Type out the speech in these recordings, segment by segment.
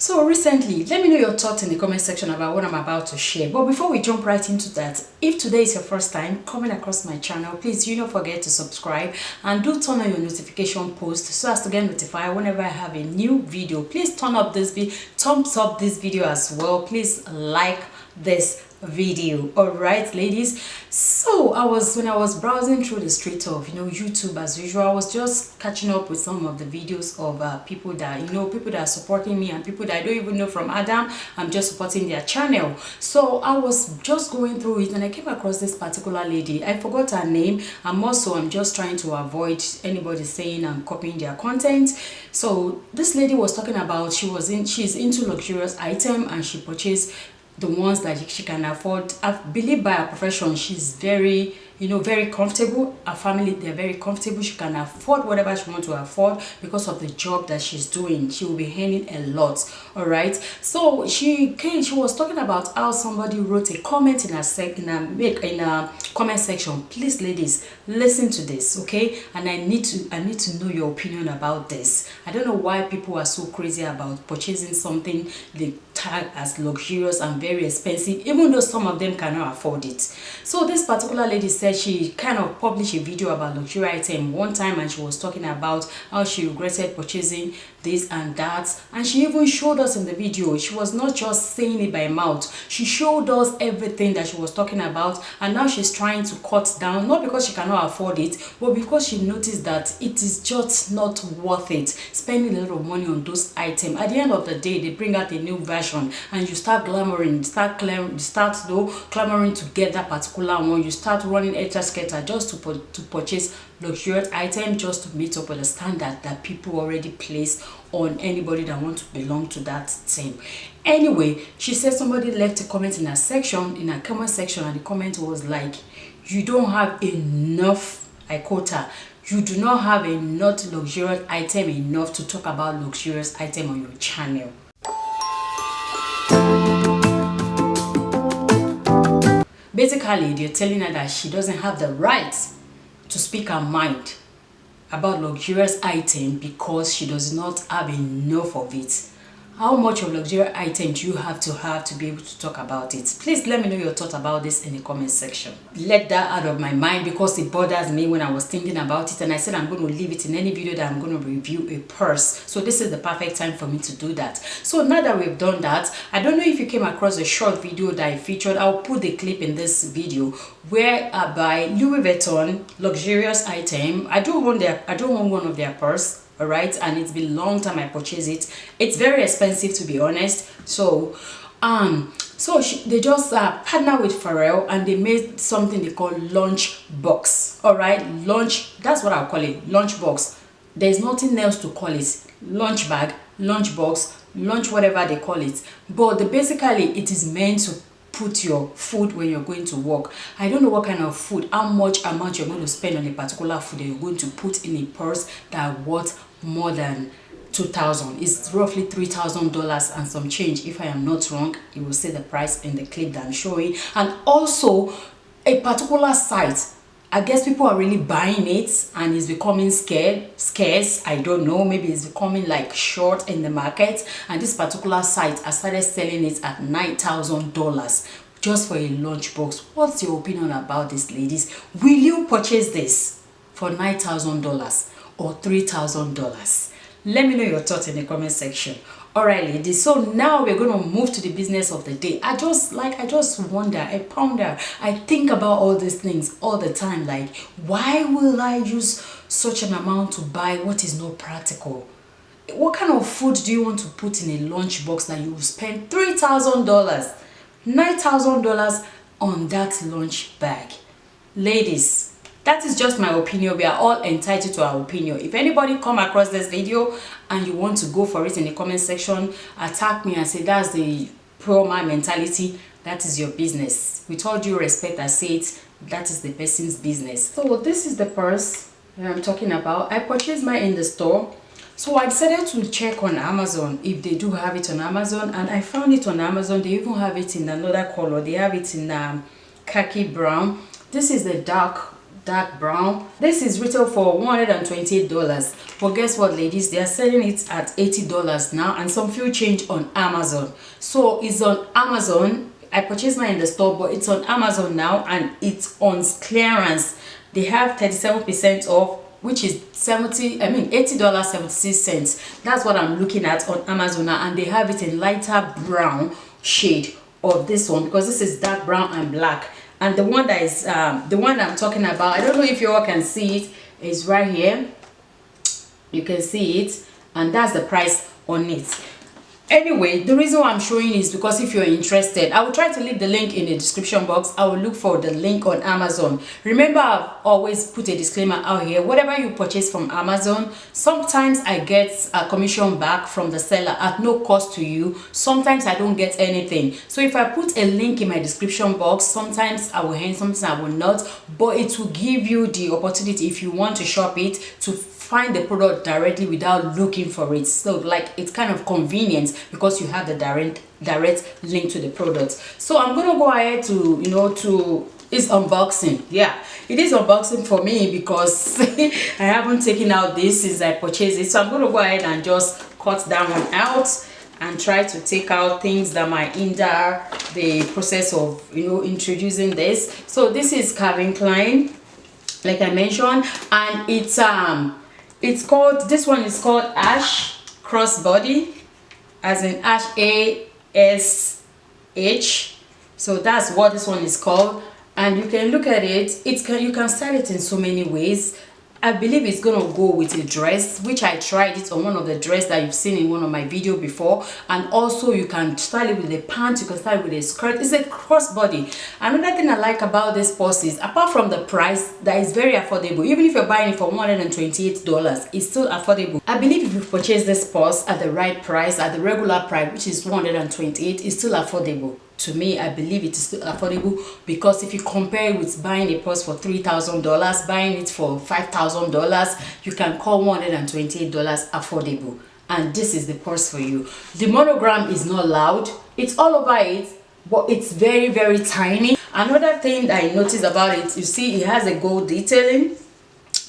So recently, let me know your thoughts in the comment section about what I'm about to share. But before we jump right into that, if today is your first time coming across my channel, please do not forget to subscribe and do turn on your notification post so as to get notified whenever I have a new video. Please thumbs up this video as well. Please like this video. All right, ladies, so when I was browsing through the street of YouTube as usual, I was just catching up with some of the videos of people that people that are supporting me and people that I don't even know from Adam. I'm just supporting their channel. So I was just going through it and I came across this particular lady. I forgot her name, and also I'm just trying to avoid anybody saying I'm copying their content. So this lady was talking about she's into luxurious item and she purchased the ones that she can afford. I believe by her profession she's very very comfortable. Her family, they're very comfortable. She can afford whatever she wants to afford because of the job that she's doing. She will be earning a lot. All right, so she was talking about how somebody wrote a comment in a comment section. Please, ladies, listen to this, okay? And I need to know your opinion about this. I don't know why people are so crazy about purchasing something they tag as luxurious and very expensive, even though some of them cannot afford it. So this particular lady said she kind of published a video about luxury item one time, and she was talking about how she regretted purchasing this and that, and she even showed us in the video. She was not just saying it by mouth, she showed us everything that she was talking about. And now she's trying to cut down, not because she cannot afford it, but because she noticed that it is just not worth it spending a lot of money on those items. At the end of the day, they bring out a new version and you start clamoring to get that particular one. You start running extra skater just to purchase luxurious item, just to meet up with the standard that people already place on anybody that want to belong to that thing. Anyway, she said somebody left a comment in her comment section, and the comment was like, you don't have enough, I quote her, you do not have enough luxurious item enough to talk about luxurious item on your channel. Basically, they're telling her that she doesn't have the right to speak her mind about luxurious item because she does not have enough of it. How much of luxurious item do you have to be able to talk about it? Please let me know your thought about this in the comment section. Let that out of my mind because it bothers me when I was thinking about it, and I said I'm going to leave it in any video that I'm going to review a purse. So this is the perfect time for me to do that. So now that we've done that, I don't know if you came across a short video that I featured. I'll put the clip in this video where by Louis Vuitton luxurious item. I don't own one of their purse. All right, and it's been a long time I purchased it. It's very expensive, to be honest. So they just partnered with Pharrell and they made something they call lunch box. All right, that's what I'll call it, lunch box. There's nothing else to call it. Lunch bag, lunch box, lunch, whatever they call it. But basically it is meant to put your food when you're going to work. I don't know what kind of food, how much amount you're going to spend on a particular food that you're going to put in a purse that worth more than $2,000. It's roughly $3,000 and some change. If I am not wrong, you will see the price in the clip that I'm showing. And also a particular site, I guess people are really buying it and it's becoming scarce. I don't know, maybe it's becoming like short in the market, and this particular site has started selling it at $9,000 just for a lunchbox. What's your opinion about this, ladies? Will you purchase this for $9,000 or $3,000? Let me know your thoughts in the comment section. All right, ladies, so now we're going to move to the business of the day. I just wonder, I ponder, I think about all these things all the time. Like, why will I use such an amount to buy what is not practical? What kind of food do you want to put in a lunchbox that you will spend $3,000, $9,000 on that lunch bag? Ladies, that is just my opinion. We are all entitled to our opinion. If anybody come across this video and you want to go for it in the comment section, attack me and say that's the pro man mentality, that is your business. With all due respect, I say it, that is the person's business. So this is the purse that I'm talking about. I purchased mine in the store. So I decided to check on Amazon if they do have it on Amazon, and I found it on Amazon. They even have it in another color. They have it in khaki brown. This is the dark dark brown. This is retail for $128, but guess what, ladies, they are selling it at $80 now, and some few change on Amazon. So it's on Amazon. I purchased mine in the store, but it's on Amazon now, and it's on clearance. They have 37% off, which is $80.76. That's what I'm looking at on Amazon now, and they have it in lighter brown shade of this one, because this is dark brown and black. And the one that is the one I'm talking about, I don't know if you all can see it, is right here. You can see it, and that's the price on it. Anyway, the reason why I'm showing is because if you're interested, I will try to leave the link in the description box. I will look for the link on Amazon. Remember, I've always put a disclaimer out here. Whatever you purchase from Amazon, sometimes I get a commission back from the seller at no cost to you. Sometimes I don't get anything. So if I put a link in my description box, sometimes I will earn, sometimes I will not, but it will give you the opportunity, if you want to shop it, to find the product directly without looking for it. So like, it's kind of convenient because you have the direct link to the product. So I'm gonna go ahead to it's unboxing. Yeah, it is unboxing for me because I haven't taken out this since I purchased it. So I'm gonna go ahead and just cut that one out and try to take out things that might hinder the process of introducing this. So this is Calvin Klein, like I mentioned, and it's called, this one is called Ash Crossbody, as in Ash, ASH. So that's what this one is called, and you can look at it. You can style it in so many ways. I believe it's gonna go with a dress, which I tried it on one of the dress that you've seen in one of my video before, and also you can style it with a pant, you can style it with a skirt. It's a crossbody. Another thing I like about this purse is, apart from the price that is very affordable, even if you're buying it for $128, it's still affordable. I believe if you purchase this purse at the right price, at the regular price, which is $128, it's still affordable. To me, I believe it is still affordable, because if you compare it with buying a purse for $3,000, buying it for $5,000, you can call $128 affordable. And this is the purse for you. The monogram is not loud, it's all over it, but it's very, very tiny. Another thing that I noticed about it, you see it has a gold detailing.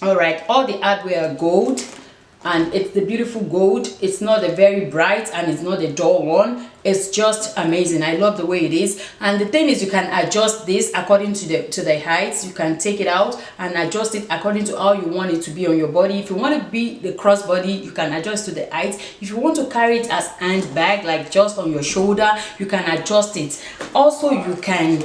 All right, all the hardware are gold, and it's the beautiful gold. It's not a very bright, and it's not a dull one. It's just amazing. I love the way it is. And the thing is, you can adjust this according to the heights. You can take it out and adjust it according to how you want it to be on your body. If you want to be the crossbody, you can adjust to the height. If you want to carry it as handbag, like just on your shoulder, you can adjust it. Also, you can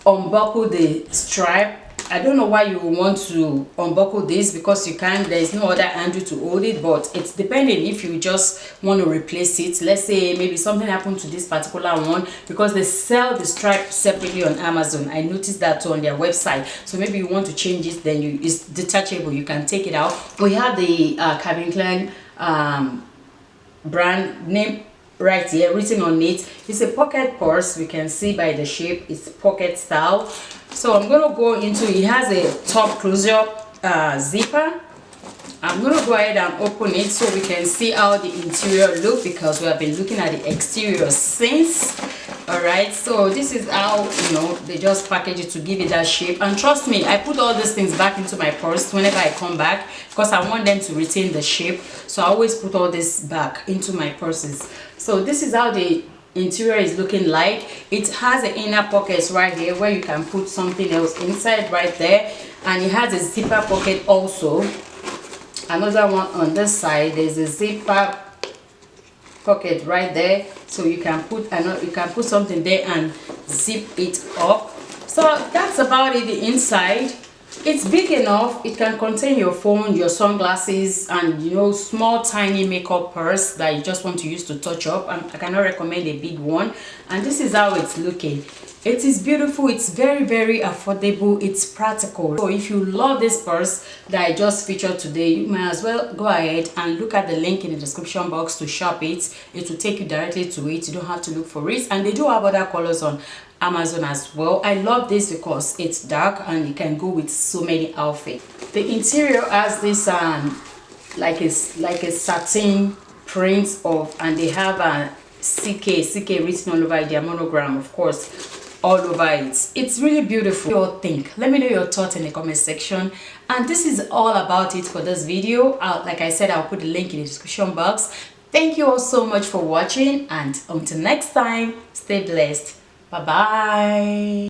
unbuckle the strap. I don't know why you want to unbuckle this, because you can, there is no other handle to hold it, but it's depending if you just want to replace it. Let's say maybe something happened to this particular one, because they sell the strap separately on Amazon. I noticed that on their website. So maybe you want to change it, then it's detachable, you can take it out. We have the Calvin Klein brand name right here written on it. It's a pocket purse. We can see by the shape, it's pocket style. So I'm gonna go into, it has a top closure zipper. I'm gonna go ahead and open it so we can see how the interior look, because we have been looking at the exterior since. All right, so this is how they just package it to give it that shape. And trust me, I put all these things back into my purse whenever I come back, because I want them to retain the shape. So I always put all this back into my purses. So this is how the interior is looking like. It has an inner pockets right here where you can put something else inside right there, and it has a zipper pocket also. Another one on this side, there's a zipper pocket right there, so you can put something there and zip it up. So that's about it. The inside, it's big enough, it can contain your phone, your sunglasses, and small tiny makeup purse that you just want to use to touch up. I cannot recommend a big one. And this is how it's looking. It is beautiful, it's very, very affordable, it's practical. So if you love this purse that I just featured today, you might as well go ahead and look at the link in the description box to shop it. It will take you directly to it. You don't have to look for it. And they do have other colors on Amazon as well. I love this because it's dark and it can go with so many outfits. The interior has this like a satin print of, and they have a CK written all over their monogram, of course. all over it. It's really beautiful. What do you think? Let me know your thoughts in the comment section. And this is all about it for this video. Like I said, I'll put the link in the description box. Thank you all so much for watching, and until next time, stay blessed. Bye bye.